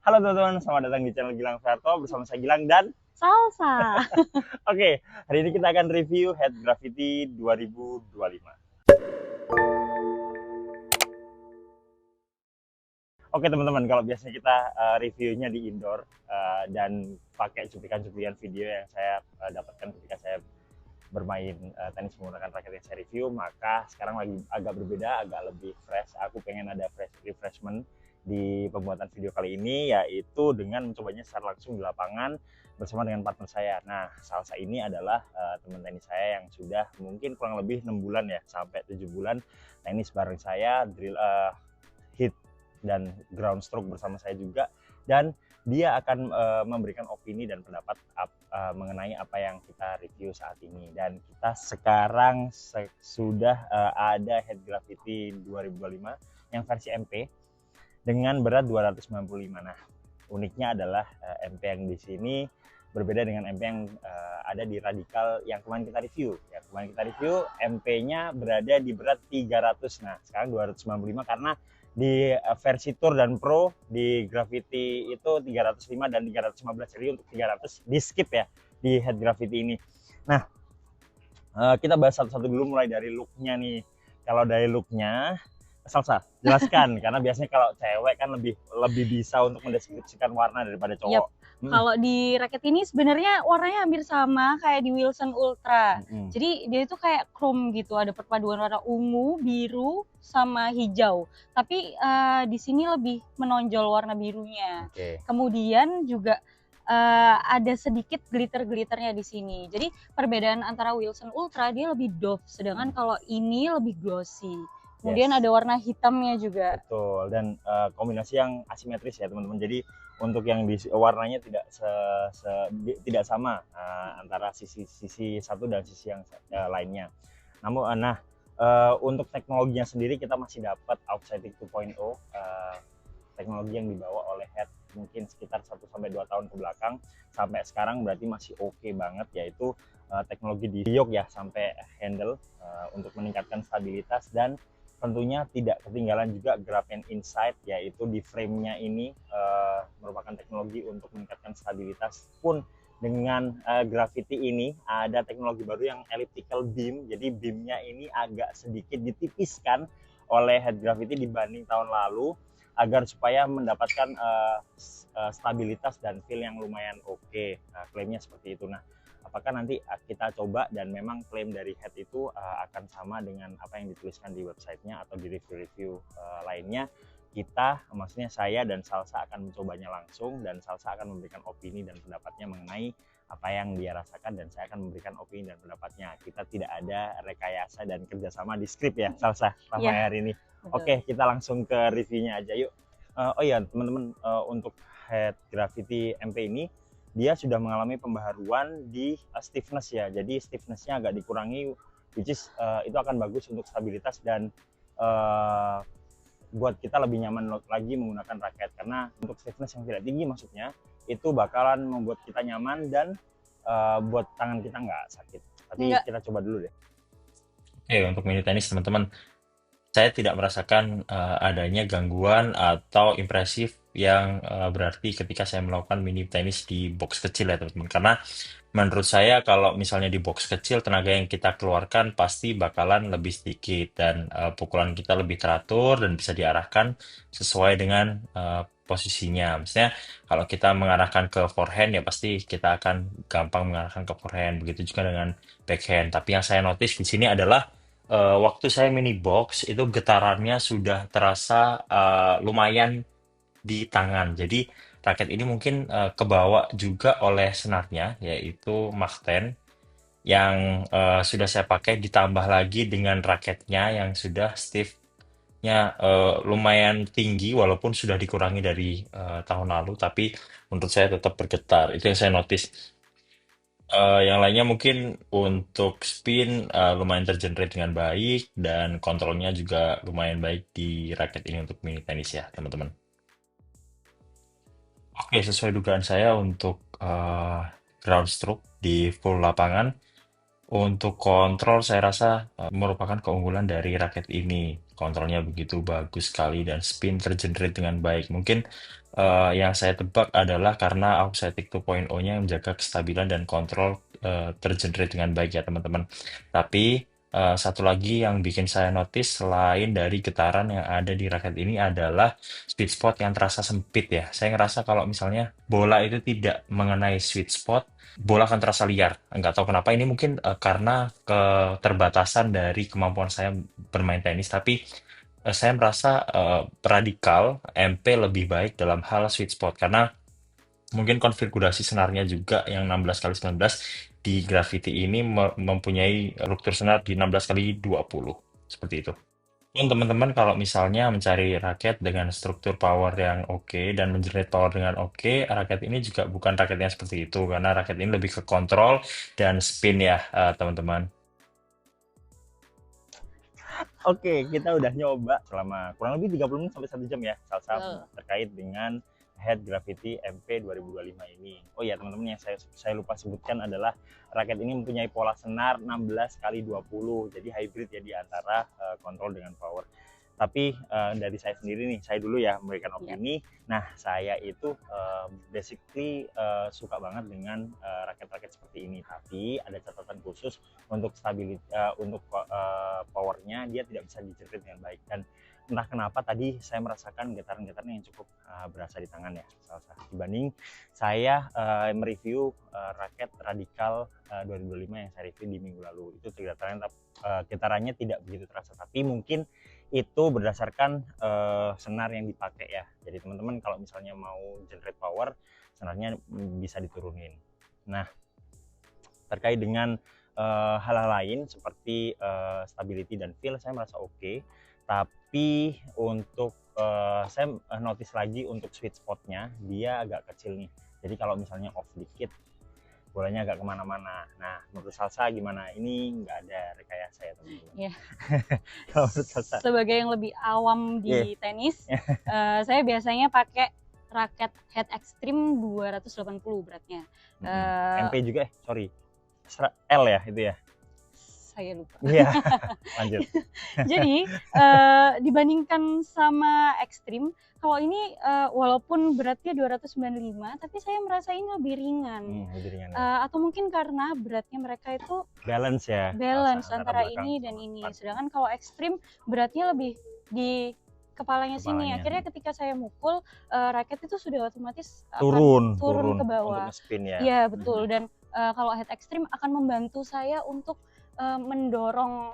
Halo teman-teman, selamat datang di channel Gilang Verto bersama saya Gilang dan Salsa. oke, hari ini kita akan review Head Gravity 2025. Oke teman-teman, kalau biasanya kita reviewnya di indoor dan pakai cuplikan-cuplikan video yang saya dapatkan ketika saya bermain tenis menggunakan raket yang saya review, maka sekarang lagi agak berbeda, agak lebih fresh. Aku pengen ada fresh refreshment di pembuatan video kali ini, yaitu dengan mencobanya secara langsung di lapangan bersama dengan partner saya. Nah, Salsa ini adalah teman tenis saya yang sudah mungkin kurang lebih 6 bulan ya, sampai 7 bulan tenis bareng saya, drill hit dan ground stroke bersama saya juga, dan dia akan memberikan opini dan pendapat mengenai apa yang kita review saat ini. Dan kita sekarang sudah ada Head Gravity 2025 yang versi MP dengan berat 295. Nah, uniknya adalah MP yang di sini berbeda dengan MP yang ada di Radikal yang kemarin kita review. Yang kemarin kita review MP-nya berada di berat 300. Nah, sekarang 295 karena di versi Tour dan Pro di Gravity itu 305 dan 315. Jadi untuk 300 di skip ya di Head Gravity ini. Nah, kita bahas satu-satu dulu mulai dari looknya nih. Kalau dari looknya, Salsa, jelaskan karena biasanya kalau cewek kan lebih bisa untuk mendeskripsikan warna daripada Yap. cowok. Kalau di raket ini sebenarnya warnanya hampir sama kayak di Wilson Ultra. Jadi dia itu kayak chrome gitu, ada perpaduan warna ungu, biru, sama hijau. Tapi di sini lebih menonjol warna birunya. Oke. Kemudian juga ada sedikit glitter-glitternya di sini. Jadi perbedaan antara Wilson Ultra dia lebih doff, sedangkan kalau ini lebih glossy. Kemudian Yes. ada warna hitamnya juga. Betul, dan kombinasi yang asimetris ya teman-teman. Jadi untuk yang di warnanya tidak sama antara sisi satu dan sisi yang lainnya. Namun untuk teknologinya sendiri kita masih dapat Outsider 2.0, teknologi yang dibawa oleh Head mungkin sekitar 1-2 tahun ke belakang sampai sekarang berarti masih oke banget, yaitu teknologi di yoke ya sampai handle untuk meningkatkan stabilitas, dan tentunya tidak ketinggalan juga Graphene Insight, yaitu di frame-nya ini merupakan teknologi untuk meningkatkan stabilitas. Pun dengan Gravity ini ada teknologi baru yang elliptical beam, jadi beamnya ini agak sedikit ditipiskan oleh Head Gravity dibanding tahun lalu agar supaya mendapatkan stabilitas dan feel yang lumayan oke. Nah, klaimnya seperti itu. Nah, apakah nanti kita coba dan memang klaim dari Head itu akan sama dengan apa yang dituliskan di websitenya atau di review-review lainnya, maksudnya saya dan Salsa akan mencobanya langsung, dan Salsa akan memberikan opini dan pendapatnya mengenai apa yang dia rasakan, dan saya akan memberikan opini dan pendapatnya. Kita tidak ada rekayasa dan kerjasama di skrip ya Salsa sampai hari ini. Oke, kita langsung ke reviewnya aja yuk. Oh iya teman-teman, untuk Head Gravity MP ini dia sudah mengalami pembaharuan di stiffness ya. Jadi stiffnessnya agak dikurangi, which is itu akan bagus untuk stabilitas dan buat kita lebih nyaman lagi menggunakan raket, karena untuk stiffness yang tidak tinggi maksudnya itu bakalan membuat kita nyaman dan buat tangan kita nggak sakit. Tapi kita coba dulu deh. Oke, untuk mini tenis teman-teman, saya tidak merasakan adanya gangguan atau impresif yang berarti ketika saya melakukan mini tenis di box kecil ya teman-teman. Karena menurut saya kalau misalnya di box kecil tenaga yang kita keluarkan pasti bakalan lebih sedikit dan pukulan kita lebih teratur dan bisa diarahkan sesuai dengan posisinya. Misalnya kalau kita mengarahkan ke forehand ya pasti kita akan gampang mengarahkan ke forehand. Begitu juga dengan backhand. Tapi yang saya notice di sini adalah waktu saya mini box itu getarannya sudah terasa lumayan di tangan. Jadi raket ini mungkin kebawa juga oleh senarnya, yaitu Mach 10 yang sudah saya pakai, ditambah lagi dengan raketnya yang sudah stiffnya lumayan tinggi walaupun sudah dikurangi dari tahun lalu, tapi menurut saya tetap bergetar. Itu yang saya notice. Yang lainnya mungkin untuk spin lumayan tergenerate dengan baik dan kontrolnya juga lumayan baik di raket ini untuk mini tenis ya teman-teman. Oke, sesuai dugaan saya untuk ground stroke di full lapangan, untuk kontrol saya rasa merupakan keunggulan dari raket ini. kontrolnya begitu bagus sekali dan spin tergenerate dengan baik. Mungkin yang saya tebak adalah karena Auxetic 2.0-nya menjaga kestabilan dan kontrol tergenerate dengan baik ya teman-teman. Tapi satu lagi yang bikin saya notice selain dari getaran yang ada di raket ini adalah sweet spot yang terasa sempit ya. Saya ngerasa kalau misalnya bola itu tidak mengenai sweet spot, bola akan terasa liar. Nggak tahu kenapa, ini mungkin karena keterbatasan dari kemampuan saya bermain tenis, tapi saya merasa radikal MP lebih baik dalam hal sweet spot karena mungkin konfigurasi senarnya juga yang 16 kali 19 di Gravity ini mempunyai ruptur senar di 16 kali 20 seperti itu. Dan teman-teman kalau misalnya mencari raket dengan struktur power yang oke dan mengenerate power dengan oke, raket ini juga bukan raket yang seperti itu karena raket ini lebih ke kontrol dan spin ya teman-teman. Oke, kita udah nyoba selama kurang lebih 30 menit sampai 1 jam ya, Salsa, terkait dengan Head Gravity MP 2025 ini. Oh ya teman-teman, yang saya lupa sebutkan adalah raket ini mempunyai pola senar 16 kali 20, jadi hybrid ya di antara kontrol dengan power. Tapi dari saya sendiri nih, saya dulu ya memberikan opini. Nah, saya itu basically suka banget dengan raket-raket seperti ini. Tapi ada catatan khusus untuk stabilitas, untuk powernya dia tidak bisa dijerit dengan baik. Dan entah kenapa tadi saya merasakan getaran-getaran yang cukup berasa di tangan ya, Salsa. Dibanding saya mereview raket Radikal 2025 yang saya review di minggu lalu, itu getarannya tidak begitu terasa. Tapi mungkin itu berdasarkan senar yang dipakai ya. Jadi teman-teman kalau misalnya mau generate power, senarnya bisa diturunin. Nah, terkait dengan hal-hal lain seperti stability dan feel, saya merasa oke. Tapi untuk saya notice lagi untuk sweet spotnya, dia agak kecil nih. Jadi kalau misalnya off dikit, bolanya agak kemana-mana. Nah, menurut Salsa gimana? Ini nggak ada rekayasa ya teman-teman. Iya. Kalau menurut Salsa, Sebagai yang lebih awam di tenis, saya biasanya pakai raket Head Extreme 280 beratnya. MP juga sorry. L ya itu ya? Saya lupa. Iya, lanjut. Jadi dibandingkan sama Extreme, kalau ini walaupun beratnya 295, tapi saya merasa ini lebih ringan. Lebih ringan ya. Atau mungkin karena beratnya mereka itu balance ya. Balance antara ini dan ini. Sedangkan kalau Extreme beratnya lebih di kepalanya sini. Akhirnya ketika saya mukul, raket itu sudah otomatis turun ke bawah. Untuk spin ya. Iya, betul. Dan kalau Head Extreme akan membantu saya untuk mendorong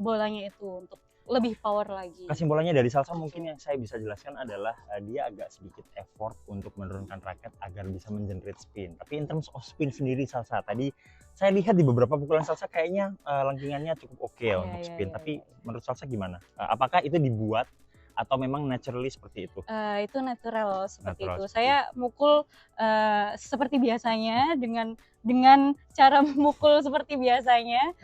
bolanya itu untuk lebih power lagi. Kesimpulannya dari Salsa mungkin yang saya bisa jelaskan adalah dia agak sedikit effort untuk menurunkan raket agar bisa mengenerate spin. Tapi in terms of spin sendiri Salsa, tadi saya lihat di beberapa pukulan Salsa kayaknya langkingannya cukup oke ya untuk spin. Tapi menurut Salsa gimana? Apakah itu dibuat atau memang naturally seperti itu? Itu natural seperti itu. Saya mukul seperti biasanya dengan cara memukul seperti biasanya,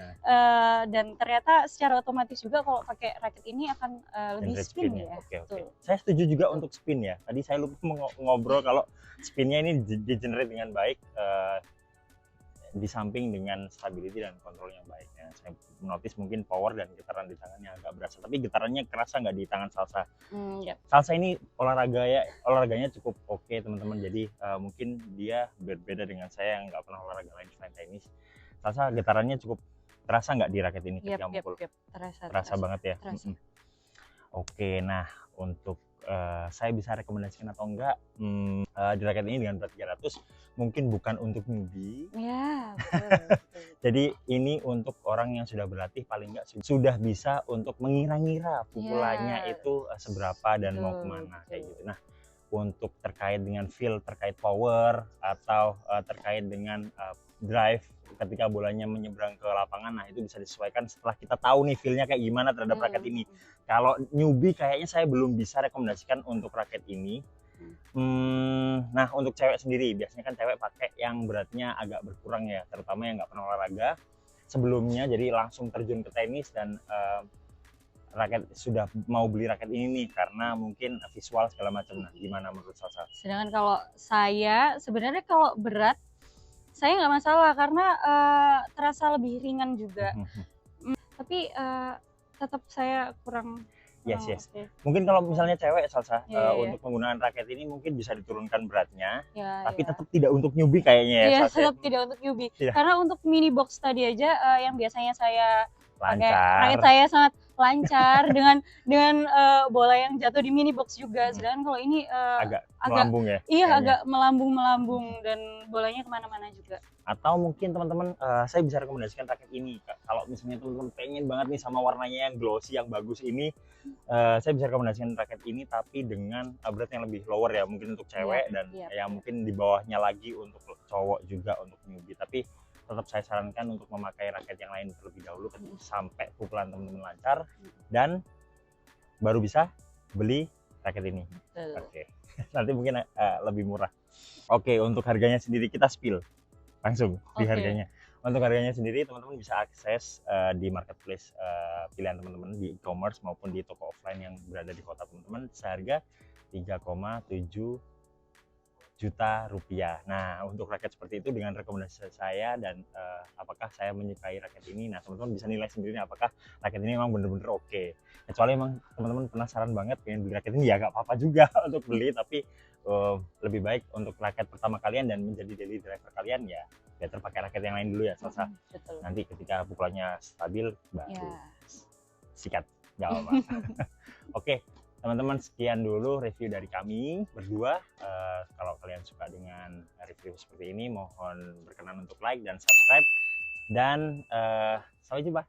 dan ternyata secara otomatis juga kalau pakai raket ini akan lebih spin ya. Oke. Saya setuju juga untuk spin ya. Tadi saya lupa ngobrol kalau spinnya ini di-generate dengan baik, di samping dengan stability dan kontrol yang baik. Saya notice mungkin power dan getaran di tangannya agak berasa, tapi getarannya kerasa nggak di tangan Salsa. Salsa ini olahraganya cukup oke teman-teman. Jadi mungkin dia berbeda dengan saya yang nggak pernah olahraga lain selain tenis. Salsa getarannya cukup terasa nggak di raket ini ketika mukul? Terasa banget ya. Oke, nah untuk saya bisa rekomendasikan atau enggak di raket ini dengan berat 300 mungkin bukan untuk newbie ya, betul. Jadi ini untuk orang yang sudah berlatih, paling enggak sudah bisa untuk mengira-ngira pukulannya itu seberapa dan mau kemana kayak gitu. Nah, untuk terkait dengan feel, terkait power atau terkait dengan drive ketika bolanya menyeberang ke lapangan, nah itu bisa disesuaikan setelah kita tahu nih feelnya kayak gimana terhadap raket ini. Kalau newbie kayaknya saya belum bisa rekomendasikan untuk raket ini. Nah untuk cewek sendiri, biasanya kan cewek pakai yang beratnya agak berkurang ya, terutama yang nggak pernah olahraga sebelumnya, jadi langsung terjun ke tenis dan raket sudah mau beli raket ini nih karena mungkin visual segala macam. Nah gimana menurut Salsa? Sedangkan kalau saya sebenarnya kalau berat saya nggak masalah karena terasa lebih ringan juga. Tapi tetap saya kurang Yes, kurang yes. oke. Mungkin kalau misalnya cewek Salsa, Iya, iya, iya. untuk penggunaan raket ini mungkin bisa diturunkan beratnya, Ya, tapi ya. tetap tidak untuk newbie kayaknya ya Iya, Salsa ya? tetap tidak untuk newbie. Iya. Karena untuk mini box tadi aja yang biasanya saya pakai raket Lancar. saya sangat lancar dengan bola yang jatuh di mini box juga. Sedangkan kalau ini Agak agak melambung ya iya kayaknya. agak melambung dan bolanya kemana-mana juga. Atau mungkin teman-teman, saya bisa rekomendasikan raket ini, kalau misalnya teman-teman pengen banget nih sama warnanya yang glossy, yang bagus ini, saya bisa rekomendasikan raket ini tapi dengan berat yang lebih lower ya, mungkin untuk cewek dan iya, ya mungkin di bawahnya lagi untuk cowok juga, untuk newbie. Tapi tetap saya sarankan untuk memakai raket yang lain terlebih dahulu sampai pukulan teman-teman lancar dan baru bisa beli raket ini. Oke. Nanti mungkin lebih murah. Oke, untuk harganya sendiri kita spill langsung di Oke. harganya. Untuk harganya sendiri teman-teman bisa akses di marketplace pilihan teman-teman di e-commerce maupun di toko offline yang berada di kota teman-teman seharga 3,7 juta rupiah. Nah, untuk raket seperti itu dengan rekomendasi saya dan apakah saya menyukai raket ini, nah teman-teman bisa nilai sendiri apakah raket ini memang bener-bener oke. Kecuali memang teman-teman penasaran banget pengen beli raket ini, ya nggak apa-apa juga untuk beli, tapi lebih baik untuk raket pertama kalian dan menjadi daily driver kalian ya better pakai raket yang lain dulu ya Salsa. Betul. Nanti ketika pukulannya stabil baru Ya. sikat, nggak apa-apa. Oke, teman-teman sekian dulu review dari kami berdua. Kalau kalian suka dengan review seperti ini mohon berkenan untuk like dan subscribe dan sampai jumpa.